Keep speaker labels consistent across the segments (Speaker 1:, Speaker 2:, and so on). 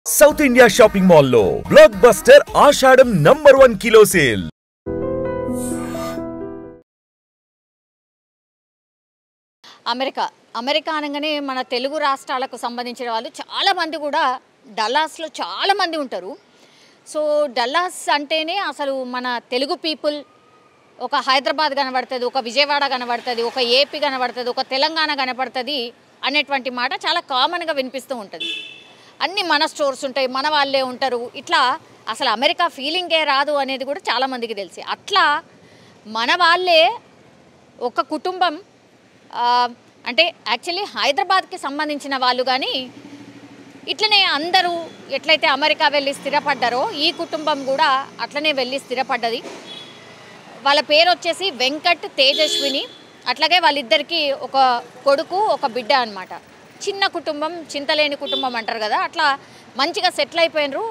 Speaker 1: South India shopping mall లో block buster ఆషాఢం #1 kilo sale.
Speaker 2: America అనగానే మన తెలుగు రాష్ట్రాలకు సంబంధించిన వాళ్ళు చాలా మంది కూడా డల్లాస్లో చాలా మంది ఉంటారు. సో డల్లాస్ అంటేనే అసలు మన తెలుగు పీపుల్ ఒక హైదరాబాద్ కనబడుతుంది, ఒక విజయవాడ కనబడుతుంది, ఒక ఏపీ కనబడుతుంది, ఒక తెలంగాణ కనబడుతుంది అనేటువంటి మాట చాలా కామన్గా వినిపిస్తూ ఉంటుంది. అన్నీ మన స్టోర్స్ ఉంటాయి, మన వాళ్ళే ఉంటారు. ఇట్లా అసలు అమెరికా ఫీలింగే రాదు అనేది కూడా చాలామందికి తెలిసి, అట్లా మన వాళ్ళే ఒక కుటుంబం అంటే యాక్చువల్లీ హైదరాబాద్కి సంబంధించిన వాళ్ళు, కానీ ఇట్లనే అందరూ ఎట్లయితే అమెరికా వెళ్ళి స్థిరపడ్డారో ఈ కుటుంబం కూడా అట్లనే వెళ్ళి స్థిరపడ్డది. వాళ్ళ పేరు వచ్చేసి వెంకట్ తేజస్విని. అట్లాగే వాళ్ళిద్దరికీ ఒక కొడుకు ఒక బిడ్డ అన్నమాట. చిన్న కుటుంబం, చింతలేని కుటుంబం అంటారు కదా, అట్లా మంచిగా సెటిల్ అయిపోయినరు.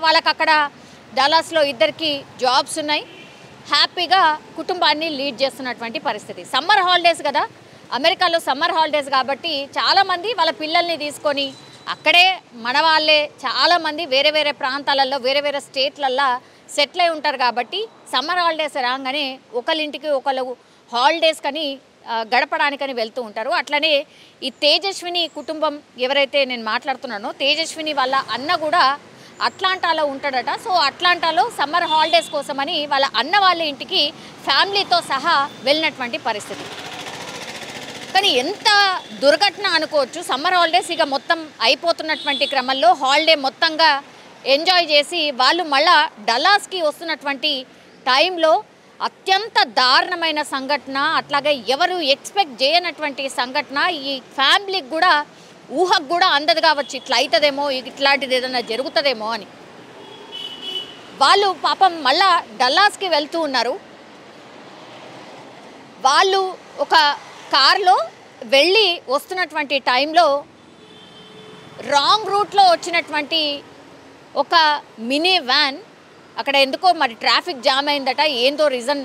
Speaker 2: వాళ్ళకి అక్కడ డల్లాస్లో ఇద్దరికి జాబ్స్ ఉన్నాయి, హ్యాపీగా కుటుంబాన్ని లీడ్ చేస్తున్నటువంటి పరిస్థితి. సమ్మర్ హాలిడేస్ కదా, అమెరికాలో సమ్మర్ హాలిడేస్ కాబట్టి చాలామంది వాళ్ళ పిల్లల్ని తీసుకొని అక్కడే మన వాళ్ళే చాలామంది వేరే వేరే ప్రాంతాలలో వేరే వేరే స్టేట్లల్లో సెటిల్ అయి ఉంటారు. కాబట్టి సమ్మర్ హాలిడేస్ రాగానే ఒకళ్ళింటికి ఒకళ్ళు హాలిడేస్ కని గడపడానికని వెళ్తూ ఉంటారు. అట్లనే ఈ తేజస్విని కుటుంబం ఎవరైతే నేను మాట్లాడుతున్నానో, తేజస్విని వాళ్ళ అన్న కూడా అట్లాంటాలో ఉంటాడట. సో అట్లాంటాలో సమ్మర్ హాలిడేస్ కోసమని వాళ్ళ అన్న వాళ్ళ ఇంటికి ఫ్యామిలీతో సహా వెళ్ళినటువంటి పరిస్థితి. కానీ ఎంత దుర్ఘటన అనుకోవచ్చు. సమ్మర్ హాలిడేస్ ఇక మొత్తం అయిపోతున్నటువంటి క్రమంలో హాలిడే మొత్తంగా ఎంజాయ్ చేసి వాళ్ళు మళ్ళా డల్లాస్కి వస్తున్నటువంటి టైంలో అత్యంత దారుణమైన సంఘటన, అట్లాగే ఎవరు ఎక్స్పెక్ట్ చేయనటువంటి సంఘటన, ఈ ఫ్యామిలీకి కూడా ఊహకు కూడా అందదు కావచ్చు ఇట్లా అవుతుందేమో, ఇట్లాంటిది ఏదైనా జరుగుతుందేమో అని. వాళ్ళు పాపం మళ్ళా డల్లాస్కి వెళ్తూ ఉన్నారు. వాళ్ళు ఒక కార్లో వెళ్ళి వస్తున్నటువంటి టైంలో రాంగ్ రూట్లో వచ్చినటువంటి ఒక మినీ వ్యాన్, అక్కడ ఎందుకో మరి ట్రాఫిక్ జామ్ అయిందట, ఏందో రీజన్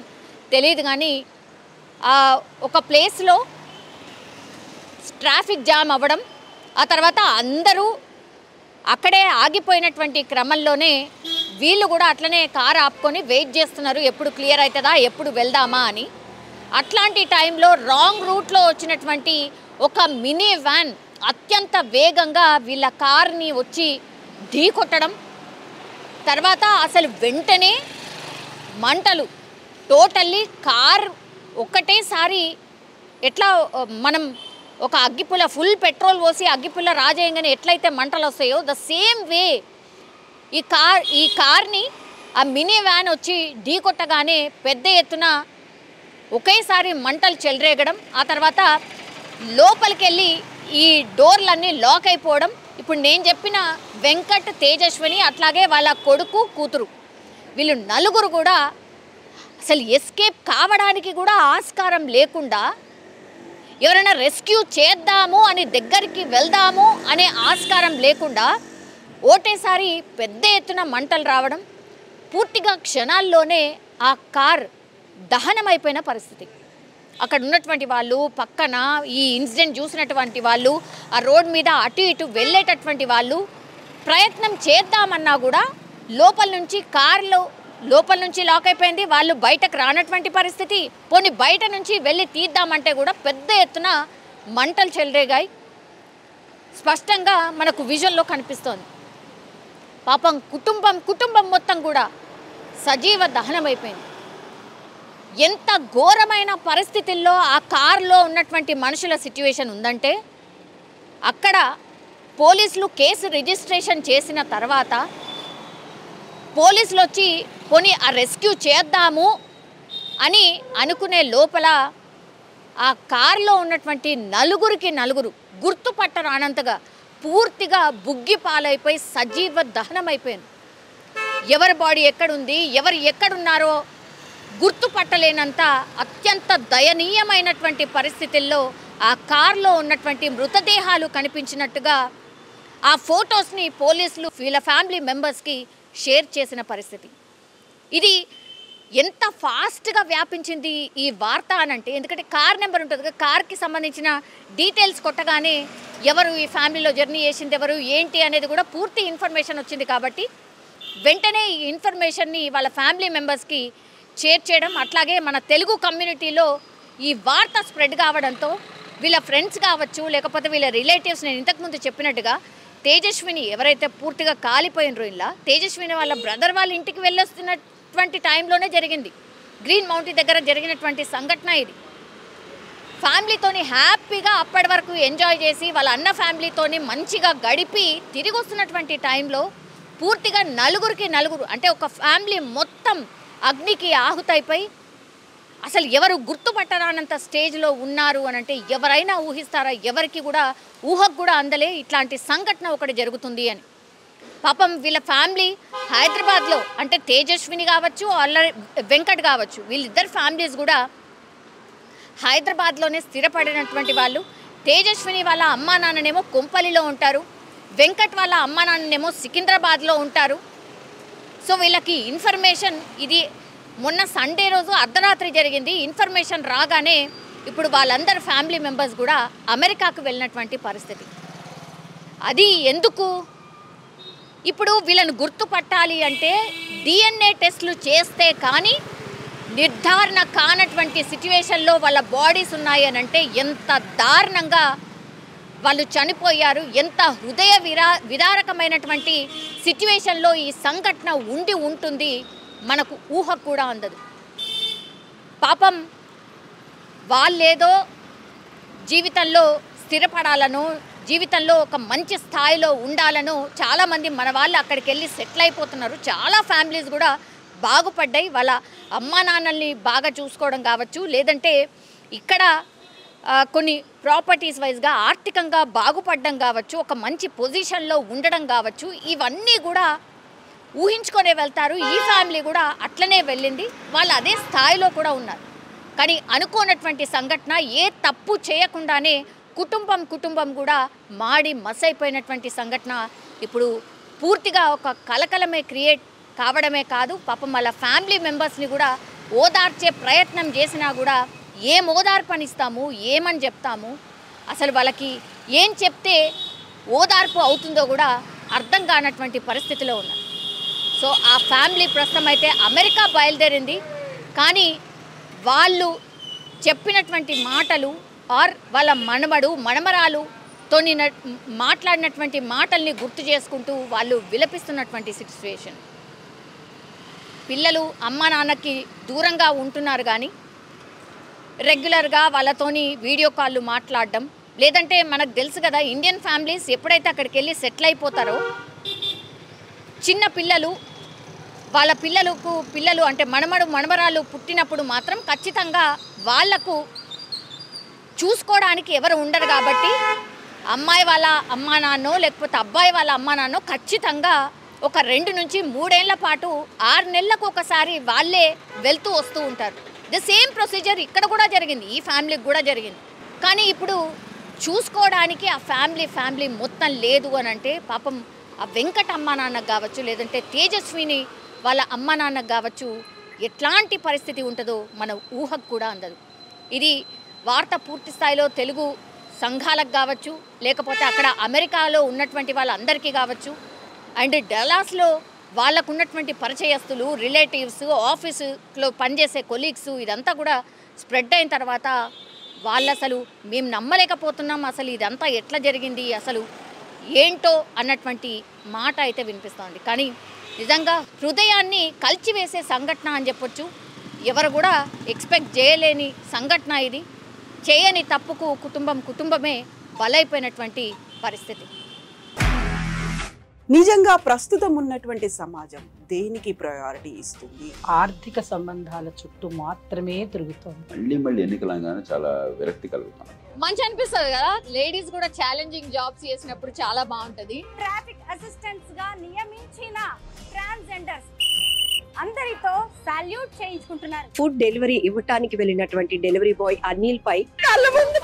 Speaker 2: తెలియదు, కానీ ఒక ప్లేస్లో ట్రాఫిక్ జామ్ అవ్వడం, ఆ తర్వాత అందరూ అక్కడే ఆగిపోయినటువంటి క్రమంలోనే వీళ్ళు కూడా అట్లనే కారు ఆపుకొని వెయిట్ చేస్తున్నారు, ఎప్పుడు క్లియర్ అవుతుందా, ఎప్పుడు వెళ్దామా అని. అట్లాంటి టైంలో రాంగ్ రూట్లో వచ్చినటువంటి ఒక మినీ వ్యాన్ అత్యంత వేగంగా వీళ్ళ కార్ని వచ్చి ఢీ కొట్టడం, తర్వాత అసలు వెంటనే మంటలు టోటల్లీ కార్ ఒక్కటేసారి కార్ని మనం ఒక అగ్గిపుల్ల ఫుల్ పెట్రోల్ పోసి అగ్గిపుల్ల రాజేయంగానే ఎట్లయితే మంటలు వస్తాయో ద సేమ్ వే ఈ కార్ని ఆ మినీ వ్యాన్ వచ్చి ఢీ కొట్టగానే పెద్ద ఎత్తున ఒకేసారి మంటలు చెలరేగడం, ఆ తర్వాత లోపలికి వెళ్ళి ఈ డోర్లన్నీ లాక్ అయిపోవడం. ఇప్పుడు నేను చెప్పిన వెంకట్ తేజస్విని అట్లాగే వాళ్ళ కొడుకు కూతురు వీళ్ళు నలుగురు కూడా అసలు ఎస్కేప్ కావడానికి కూడా ఆస్కారం లేకుండా, ఎవరైనా రెస్క్యూ చేద్దాము అని దగ్గరికి వెళ్దాము అనే ఆస్కారం లేకుండా ఒకటేసారి పెద్ద ఎత్తున మంటలు రావడం, పూర్తిగా క్షణాల్లోనే ఆ కార్ దహనమైపోయిన పరిస్థితి. అక్కడ ఉన్నటువంటి వాళ్ళు, పక్కన ఈ ఇన్సిడెంట్ చూసినటువంటి వాళ్ళు, ఆ రోడ్ మీద అటు ఇటు వెళ్ళేటటువంటి వాళ్ళు ప్రయత్నం చేద్దామన్నా కూడా లోపల నుంచి లాక్ అయిపోయింది. వాళ్ళు బయటకు రానటువంటి పరిస్థితి. పోనీ బయట నుంచి వెళ్ళి తీద్దామంటే కూడా పెద్ద ఎత్తున మంటలు చెలరేగాయి. స్పష్టంగా మనకు విజువల్లో కనిపిస్తోంది. పాపం కుటుంబం మొత్తం కూడా సజీవ దహనమైపోయింది. ఎంత ఘోరమైన పరిస్థితుల్లో ఆ కారులో ఉన్నటువంటి మనుషుల సిట్యుయేషన్ ఉందంటే, అక్కడ పోలీసులు కేసు రిజిస్ట్రేషన్ చేసిన తర్వాత పోలీసులు వచ్చి పోనీ ఆ రెస్క్యూ చేద్దాము అని అనుకునే లోపల ఆ కారులో ఉన్నటువంటి నలుగురు గుర్తుపట్టరానంతగా పూర్తిగా బుగ్గి పాలైపోయి సజీవ దహనమైపోయారు. ఎవరి బాడీ ఎక్కడుంది, ఎవరు ఎక్కడున్నారో గుర్తుపట్టలేనంత అత్యంత దయనీయమైనటువంటి పరిస్థితుల్లో ఆ కార్లో ఉన్నటువంటి మృతదేహాలు కనిపించినట్టుగా ఆ ఫొటోస్ని పోలీసులు వీళ్ళ ఫ్యామిలీ మెంబర్స్కి షేర్ చేసిన పరిస్థితి. ఇది ఎంత ఫాస్ట్గా వ్యాపించింది ఈ వార్త అనంటే, ఎందుకంటే కార్ నెంబర్ ఉంటుంది కదా, కార్కి సంబంధించిన డీటెయిల్స్ కొట్టగానే ఎవరు ఈ ఫ్యామిలీలో జర్నీ చేసింది ఎవరు ఏంటి అనేది కూడా పూర్తి ఇన్ఫర్మేషన్ వచ్చింది. కాబట్టి వెంటనే ఈ ఇన్ఫర్మేషన్ని వాళ్ళ ఫ్యామిలీ మెంబర్స్కి షేర్ చేయడం, అట్లాగే మన తెలుగు కమ్యూనిటీలో ఈ వార్త స్ప్రెడ్ కావడంతో వీళ్ళ ఫ్రెండ్స్ కావచ్చు, లేకపోతే వీళ్ళ రిలేటివ్స్, నేను ఇంతకుముందు చెప్పినట్టుగా తేజస్విని ఎవరైతే పూర్తిగా కాలిపోయినరో, ఇలా తేజస్విని వాళ్ళ బ్రదర్ వాళ్ళ ఇంటికి వెళ్ళొస్తున్నటువంటి టైంలోనే జరిగింది. గ్రీన్ మౌంటైన్ దగ్గర జరిగినటువంటి సంఘటన ఇది. ఫ్యామిలీతోని హ్యాపీగా అప్పటి వరకు ఎంజాయ్ చేసి వాళ్ళ అన్న ఫ్యామిలీతోని మంచిగా గడిపి తిరిగి వస్తున్నటువంటి టైంలో పూర్తిగా నలుగురికి అంటే ఒక ఫ్యామిలీ మొత్తం అగ్నికి ఆహుతైపోయి అసలు ఎవరు గుర్తుపట్టరానంత స్టేజ్లో ఉన్నారు అని అంటే ఎవరైనా ఊహిస్తారా? ఎవరికి కూడా ఊహకు కూడా అందలే ఇట్లాంటి సంఘటన ఒకటి జరుగుతుంది అని. పాపం వీళ్ళ ఫ్యామిలీ హైదరాబాద్లో, అంటే తేజస్విని కావచ్చు, ఆల్రెడీ వెంకట్ కావచ్చు, వీళ్ళిద్దరు ఫ్యామిలీస్ కూడా హైదరాబాద్లోనే స్థిరపడినటువంటి వాళ్ళు. తేజస్విని వాళ్ళ అమ్మా నాన్ననేమో కొంపల్లిలో ఉంటారు, వెంకట్ వాళ్ళ అమ్మా నాన్ననేమో సికింద్రాబాద్లో ఉంటారు. సో వీళ్ళకి ఇన్ఫర్మేషన్, ఇది మొన్న సండే రోజు అర్ధరాత్రి జరిగింది. ఇన్ఫర్మేషన్ రాగానే ఇప్పుడు వాళ్ళందరు ఫ్యామిలీ మెంబర్స్ కూడా అమెరికాకు వెళ్ళినటువంటి పరిస్థితి. అది ఎందుకు? ఇప్పుడు వీళ్ళని గుర్తుపట్టాలి అంటే DNA టెస్టులు చేస్తే కానీ నిర్ధారణ కానటువంటి సిచ్యువేషన్లో వాళ్ళ బాడీస్ ఉన్నాయి అని అంటే ఎంత దారుణంగా వాళ్ళు చనిపోయారు, ఎంత హృదయ విదారకమైనటువంటి సిచ్యువేషన్లో ఈ సంఘటన ఉండి ఉంటుంది మనకు ఊహకు కూడా అందదు. పాపం వాళ్ళేదో జీవితంలో స్థిరపడాలనో, జీవితంలో ఒక మంచి స్థాయిలో ఉండాలనో చాలామంది మన వాళ్ళు అక్కడికి వెళ్ళి సెటిల్ అయిపోతున్నారు. చాలా ఫ్యామిలీస్ కూడా బాగుపడ్డాయి, వాళ్ళ అమ్మా నాన్నల్ని బాగా చూసుకోవడం కావచ్చు, లేదంటే ఇక్కడ కొన్ని ప్రాపర్టీస్ వైజ్గా ఆర్థికంగా బాగుపడడం కావచ్చు, ఒక మంచి పొజిషన్లో ఉండడం కావచ్చు, ఇవన్నీ కూడా ఊహించుకొనే వెళ్తారు. ఈ ఫ్యామిలీ కూడా అట్లనే వెళ్ళింది, వాళ్ళు అదే స్థాయిలో కూడా ఉన్నారు. కానీ అనుకోనటువంటి సంఘటన, ఏ తప్పు చేయకుండానే కుటుంబం కూడా మాడి మసైపోయినటువంటి సంఘటన ఇప్పుడు పూర్తిగా ఒక కలకలమే క్రియేట్ కావడమే కాదు, పాపం వాళ్ళ ఫ్యామిలీ మెంబర్స్ని కూడా ఓదార్చే ప్రయత్నం చేసినా కూడా ఏం ఓదార్పనిస్తాము, ఏమని చెప్తాము, అసలు వాళ్ళకి ఏం చెప్తే ఓదార్పు అవుతుందో కూడా అర్థం కానటువంటి పరిస్థితిలో ఉన్నారు. సో ఆ ఫ్యామిలీ ప్రస్తుతం అయితే అమెరికా బయలుదేరింది. కానీ వాళ్ళు చెప్పినటువంటి మాటలు ఆర్ వాళ్ళ మనమరాలుతో మాట్లాడినటువంటి మాటల్ని గుర్తు చేసుకుంటూ వాళ్ళు విలపిస్తున్నటువంటి సిచ్యువేషన్. పిల్లలు అమ్మ నాన్నకి దూరంగా ఉంటున్నారు, కానీ రెగ్యులర్గా వాళ్ళతోని వీడియో కాళ్ళు మాట్లాడడం, లేదంటే మనకు తెలుసు కదా ఇండియన్ ఫ్యామిలీస్ ఎప్పుడైతే అక్కడికి వెళ్ళి సెటిల్ అయిపోతారో చిన్న పిల్లలు వాళ్ళ పిల్లలు అంటే మనమరాలు పుట్టినప్పుడు మాత్రం ఖచ్చితంగా వాళ్లకు చూసుకోవడానికి ఎవరు ఉండరు. కాబట్టి అమ్మాయి వాళ్ళ అమ్మా నాన్నో లేకపోతే అబ్బాయి వాళ్ళ అమ్మా నాన్నో ఖచ్చితంగా ఒక 2 నుంచి 3 ఏళ్ల పాటు 6 నెలలకు ఒకసారి వాళ్ళే వెళ్తూ వస్తూ ఉంటారు. ది సేమ్ ప్రొసీజర్ ఇక్కడ కూడా జరిగింది, ఈ ఫ్యామిలీకి కూడా జరిగింది. కానీ ఇప్పుడు చూసుకోవడానికి ఆ ఫ్యామిలీ మొత్తం లేదు అని అంటే పాపం ఆ వెంకట అమ్మా నాన్నకు కావచ్చు, లేదంటే తేజస్విని వాళ్ళ అమ్మ నాన్నకు కావచ్చు, ఎట్లాంటి పరిస్థితి ఉంటుందో మన ఊహకు కూడా అందదు. ఇది వార్త పూర్తి స్థాయిలో తెలుగు సంఘాలకు కావచ్చు, లేకపోతే అక్కడ అమెరికాలో ఉన్నటువంటి వాళ్ళందరికీ కావచ్చు, అండ్ డల్లాస్లో వాళ్ళకు ఉన్నటువంటి పరిచయస్తులు, రిలేటివ్స్, ఆఫీసులో పనిచేసే కొలీగ్స్, ఇదంతా కూడా స్ప్రెడ్ అయిన తర్వాత వాళ్ళు అసలు మేము నమ్మలేకపోతున్నాం, అసలు ఇదంతా ఎట్లా జరిగింది, అసలు ఏంటో అన్నటువంటి మాట అయితే వినిపిస్తోంది. కానీ నిజంగా హృదయాన్ని కలిచివేసే సంఘటన అని చెప్పొచ్చు. ఎవరు కూడా ఎక్స్పెక్ట్ చేయలేని సంఘటన ఇది. చేయని తప్పుకు కుటుంబమే బలైపోయినటువంటి పరిస్థితి.
Speaker 3: నిజంగా ప్రస్తుతం ఉన్నటువంటి సమాజం దేనికి ప్రయారిటీ ఇస్తుంది?
Speaker 4: ఆర్థిక సంబంధాల చుట్టూ మాత్రమే తిరుగుతుంది.
Speaker 5: మళ్ళీ ఎన్నికలంగానే చాలా విరక్తి కలుగుతాం.
Speaker 2: మంచి అనిపిస్తుంది కదా, లేడీస్ కూడా ఛాలెంజింగ్ జాబ్స్ చేసినప్పుడు చాలా బాగుంటది.
Speaker 6: ట్రాఫిక్ అసిస్టెంట్స్ గా నియమించిన ట్రాన్స్జెండర్స్ అందరితో సాల్యూట్ చేయించుకుంటున్నారు.
Speaker 7: ఫుడ్ డెలివరీ ఇవ్వటానికి వెళ్ళినటువంటి డెలివరీ బాయ్ అనిల్ పై కళ్ళ ముందు